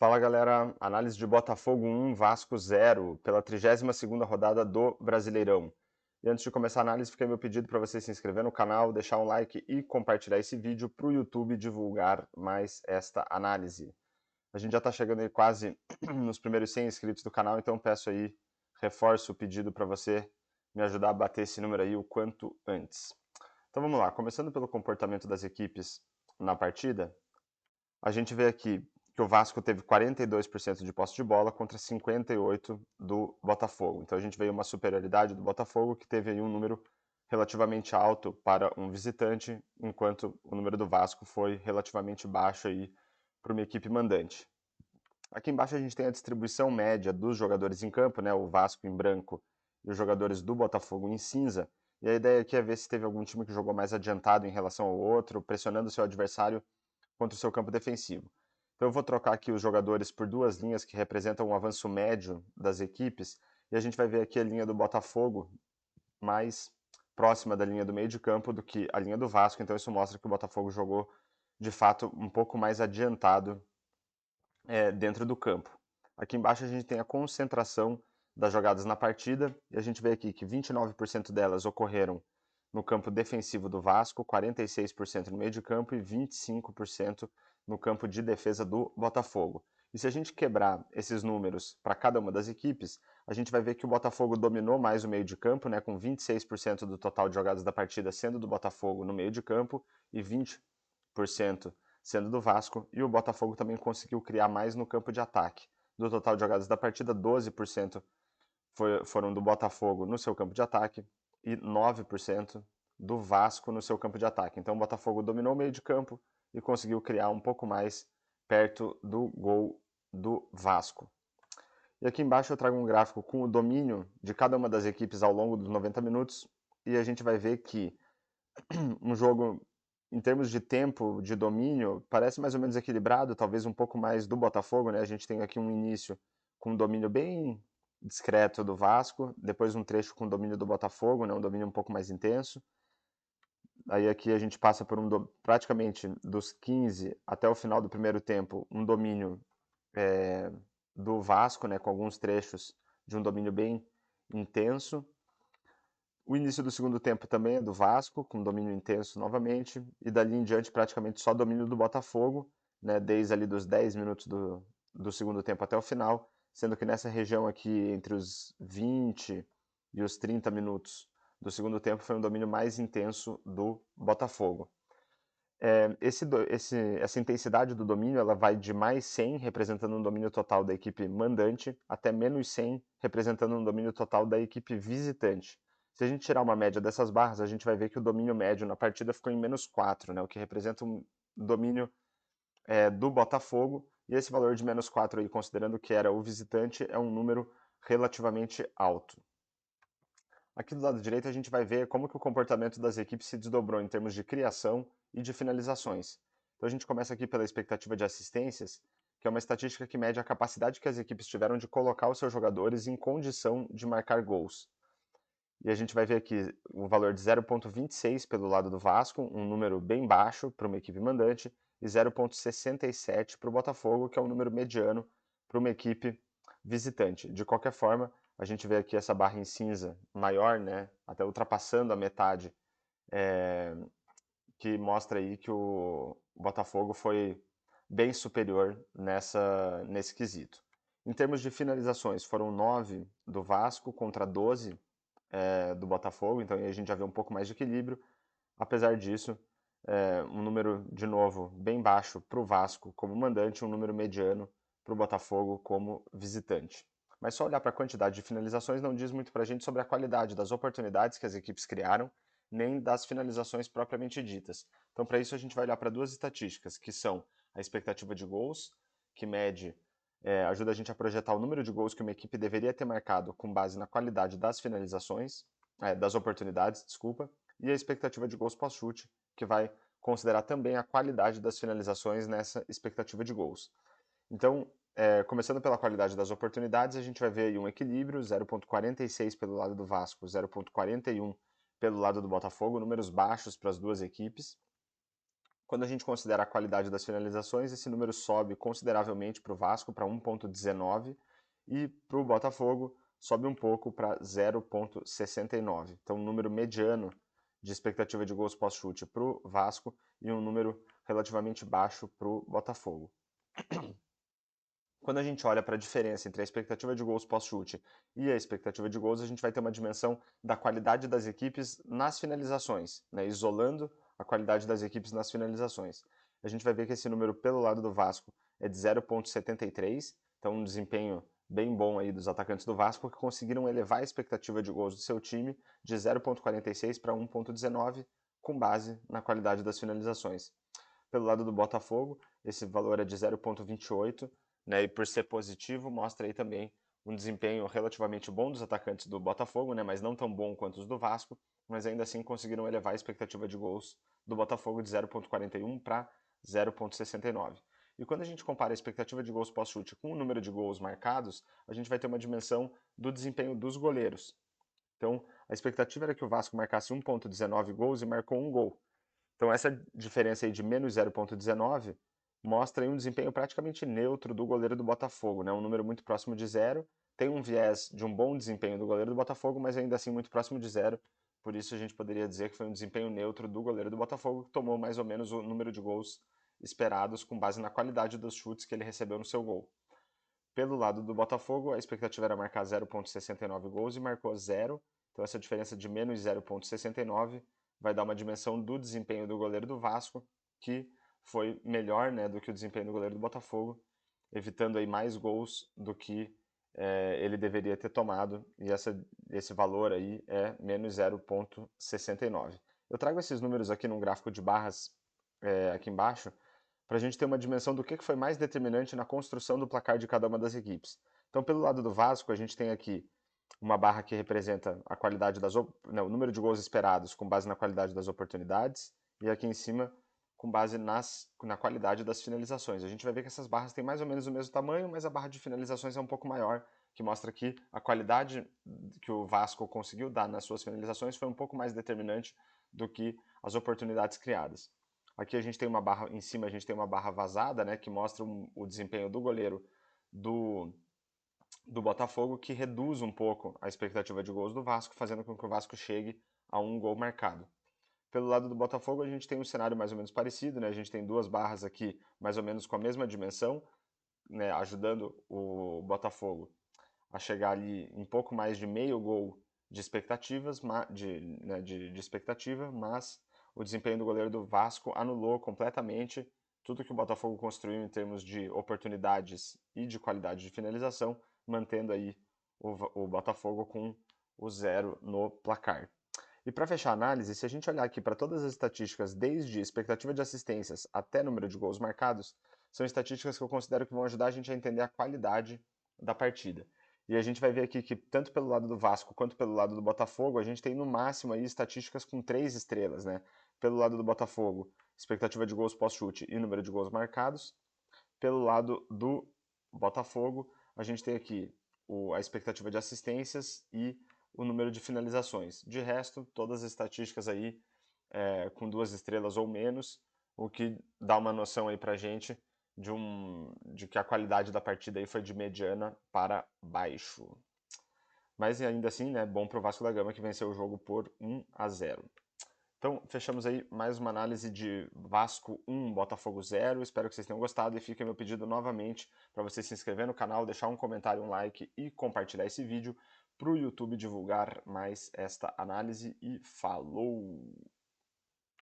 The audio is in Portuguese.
Fala galera, análise de Botafogo 1, Vasco 0, pela 32ª rodada do Brasileirão. E antes de começar a análise, fica meu pedido para você se inscrever no canal, deixar um like e compartilhar esse vídeo para o YouTube divulgar mais esta análise. A gente já está chegando aí quase nos primeiros 100 inscritos do canal, então peço aí, reforço o pedido para você me ajudar a bater esse número aí o quanto antes. Então vamos lá, começando pelo comportamento das equipes na partida, a gente vê aqui que o Vasco teve 42% de posse de bola contra 58% do Botafogo. Então a gente vê uma superioridade do Botafogo, que teve aí um número relativamente alto para um visitante, enquanto o número do Vasco foi relativamente baixo aí para uma equipe mandante. Aqui embaixo a gente tem a distribuição média dos jogadores em campo, né, o Vasco em branco e os jogadores do Botafogo em cinza. E a ideia aqui é ver se teve algum time que jogou mais adiantado em relação ao outro, pressionando seu adversário contra o seu campo defensivo. Então eu vou trocar aqui os jogadores por duas linhas que representam um avanço médio das equipes, e a gente vai ver aqui a linha do Botafogo mais próxima da linha do meio de campo do que a linha do Vasco, então isso mostra que o Botafogo jogou de fato um pouco mais adiantado dentro do campo. Aqui embaixo a gente tem a concentração das jogadas na partida, e a gente vê aqui que 29% delas ocorreram no campo defensivo do Vasco, 46% no meio de campo e 25% no campo de defesa do Botafogo. E se a gente quebrar esses números para cada uma das equipes, a gente vai ver que o Botafogo dominou mais o meio de campo, né, com 26% do total de jogadas da partida sendo do Botafogo no meio de campo e 20% sendo do Vasco, e o Botafogo também conseguiu criar mais no campo de ataque. Do total de jogadas da partida, 12% foram do Botafogo no seu campo de ataque e 9% do Vasco no seu campo de ataque. Então o Botafogo dominou o meio de campo e conseguiu criar um pouco mais perto do gol do Vasco. E aqui embaixo eu trago um gráfico com o domínio de cada uma das equipes ao longo dos 90 minutos, e a gente vai ver que um jogo, em termos de tempo de domínio, parece mais ou menos equilibrado, talvez um pouco mais do Botafogo, né? A gente tem aqui um início com um domínio bem discreto do Vasco, depois um trecho com o domínio do Botafogo, né? Um domínio um pouco mais intenso. Aí aqui a gente passa por praticamente dos 15 até o final do primeiro tempo, um domínio do Vasco, né? Com alguns trechos de um domínio bem intenso. O início do segundo tempo também é do Vasco, com domínio intenso novamente, e dali em diante praticamente só domínio do Botafogo, né, desde ali dos 10 minutos do segundo tempo até o final, sendo que nessa região aqui, entre os 20 e os 30 minutos do segundo tempo, foi um domínio mais intenso do Botafogo. Essa intensidade do domínio ela vai de mais 100, representando um domínio total da equipe mandante, até menos 100, representando um domínio total da equipe visitante. Se a gente tirar uma média dessas barras, a gente vai ver que o domínio médio na partida ficou em menos 4, né, o que representa um domínio do Botafogo, e esse valor de menos 4, aí, considerando que era o visitante, é um número relativamente alto. Aqui do lado direito a gente vai ver como que o comportamento das equipes se desdobrou em termos de criação e de finalizações. Então a gente começa aqui pela expectativa de assistências, que é uma estatística que mede a capacidade que as equipes tiveram de colocar os seus jogadores em condição de marcar gols. E a gente vai ver aqui o valor de 0,26 pelo lado do Vasco, um número bem baixo para uma equipe mandante, e 0,67 para o Botafogo, que é um número mediano para uma equipe visitante. De qualquer forma, a gente vê aqui essa barra em cinza maior, né, até ultrapassando a metade, que mostra aí que o Botafogo foi bem superior nesse quesito. Em termos de finalizações, foram 9 do Vasco contra 12 do Botafogo, então aí a gente já vê um pouco mais de equilíbrio. Apesar disso, um número, de novo, bem baixo para o Vasco como mandante, um número mediano para o Botafogo como visitante. Mas só olhar para a quantidade de finalizações não diz muito para a gente sobre a qualidade das oportunidades que as equipes criaram, nem das finalizações propriamente ditas. Então, para isso, a gente vai olhar para duas estatísticas, que são a expectativa de gols, que mede, ajuda a gente a projetar o número de gols que uma equipe deveria ter marcado com base na qualidade das finalizações, das oportunidades, desculpa, e a expectativa de gols pós-chute, que vai considerar também a qualidade das finalizações nessa expectativa de gols. Então, começando pela qualidade das oportunidades, a gente vai ver aí um equilíbrio, 0,46 pelo lado do Vasco, 0,41 pelo lado do Botafogo, números baixos para as duas equipes. Quando a gente considera a qualidade das finalizações, esse número sobe consideravelmente para o Vasco, para 1,19, e para o Botafogo sobe um pouco para 0,69. Então, um número mediano de expectativa de gols pós-chute para o Vasco e um número relativamente baixo para o Botafogo. Quando a gente olha para a diferença entre a expectativa de gols pós-chute e a expectativa de gols, a gente vai ter uma dimensão da qualidade das equipes nas finalizações, né, isolando a qualidade das equipes nas finalizações. A gente vai ver que esse número pelo lado do Vasco é de 0,73, então um desempenho bem bom aí dos atacantes do Vasco, que conseguiram elevar a expectativa de gols do seu time de 0,46 para 1,19, com base na qualidade das finalizações. Pelo lado do Botafogo, esse valor é de 0,28, né, e por ser positivo, mostra aí também um desempenho relativamente bom dos atacantes do Botafogo, né, mas não tão bom quanto os do Vasco, mas ainda assim conseguiram elevar a expectativa de gols do Botafogo de 0,41 para 0,69. E quando a gente compara a expectativa de gols pós-chute com o número de gols marcados, a gente vai ter uma dimensão do desempenho dos goleiros. Então, a expectativa era que o Vasco marcasse 1,19 gols e marcou um gol. Então essa diferença aí de menos 0,19 mostra aí um desempenho praticamente neutro do goleiro do Botafogo, né? Um número muito próximo de zero, tem um viés de um bom desempenho do goleiro do Botafogo, mas ainda assim muito próximo de zero, por isso a gente poderia dizer que foi um desempenho neutro do goleiro do Botafogo, que tomou mais ou menos o número de gols esperados com base na qualidade dos chutes que ele recebeu no seu gol. Pelo lado do Botafogo, a expectativa era marcar 0,69 gols e marcou zero, então essa diferença de menos 0,69 vai dar uma dimensão do desempenho do goleiro do Vasco, que foi melhor, né, do que o desempenho do goleiro do Botafogo, evitando aí mais gols do que ele deveria ter tomado, e esse valor aí é menos 0,69. Eu trago esses números aqui num gráfico de barras aqui embaixo, para a gente ter uma dimensão do que foi mais determinante na construção do placar de cada uma das equipes. Então, pelo lado do Vasco, a gente tem aqui uma barra que representa a qualidade o número de gols esperados com base na qualidade das oportunidades, e aqui em cima com base na qualidade das finalizações. A gente vai ver que essas barras têm mais ou menos o mesmo tamanho, mas a barra de finalizações é um pouco maior, que mostra que a qualidade que o Vasco conseguiu dar nas suas finalizações foi um pouco mais determinante do que as oportunidades criadas. Aqui a gente tem uma barra, em cima a gente tem uma barra vazada, né, que mostra o desempenho do goleiro do Botafogo, que reduz um pouco a expectativa de gols do Vasco, fazendo com que o Vasco chegue a um gol marcado. Pelo lado do Botafogo, a gente tem um cenário mais ou menos parecido, né? A gente tem duas barras aqui, mais ou menos com a mesma dimensão, né? Ajudando o Botafogo a chegar ali em pouco mais de meio gol de expectativas, de expectativa, mas o desempenho do goleiro do Vasco anulou completamente tudo que o Botafogo construiu em termos de oportunidades e de qualidade de finalização, mantendo aí o Botafogo com o zero no placar. E para fechar a análise, se a gente olhar aqui para todas as estatísticas, desde expectativa de assistências até número de gols marcados, são estatísticas que eu considero que vão ajudar a gente a entender a qualidade da partida. E a gente vai ver aqui que tanto pelo lado do Vasco quanto pelo lado do Botafogo, a gente tem no máximo aí estatísticas com 3 estrelas, né? Pelo lado do Botafogo, expectativa de gols pós-chute e número de gols marcados. Pelo lado do Botafogo, a gente tem aqui a expectativa de assistências e o número de finalizações. De resto, todas as estatísticas aí com 2 estrelas ou menos, o que dá uma noção aí pra gente de que a qualidade da partida aí foi de mediana para baixo. Mas ainda assim, né, bom pro Vasco da Gama que venceu o jogo por 1-0. Então, fechamos aí mais uma análise de Vasco 1, Botafogo 0. Espero que vocês tenham gostado e fica meu pedido novamente para você se inscrever no canal, deixar um comentário, um like e compartilhar esse vídeo para o YouTube divulgar mais esta análise. E falou!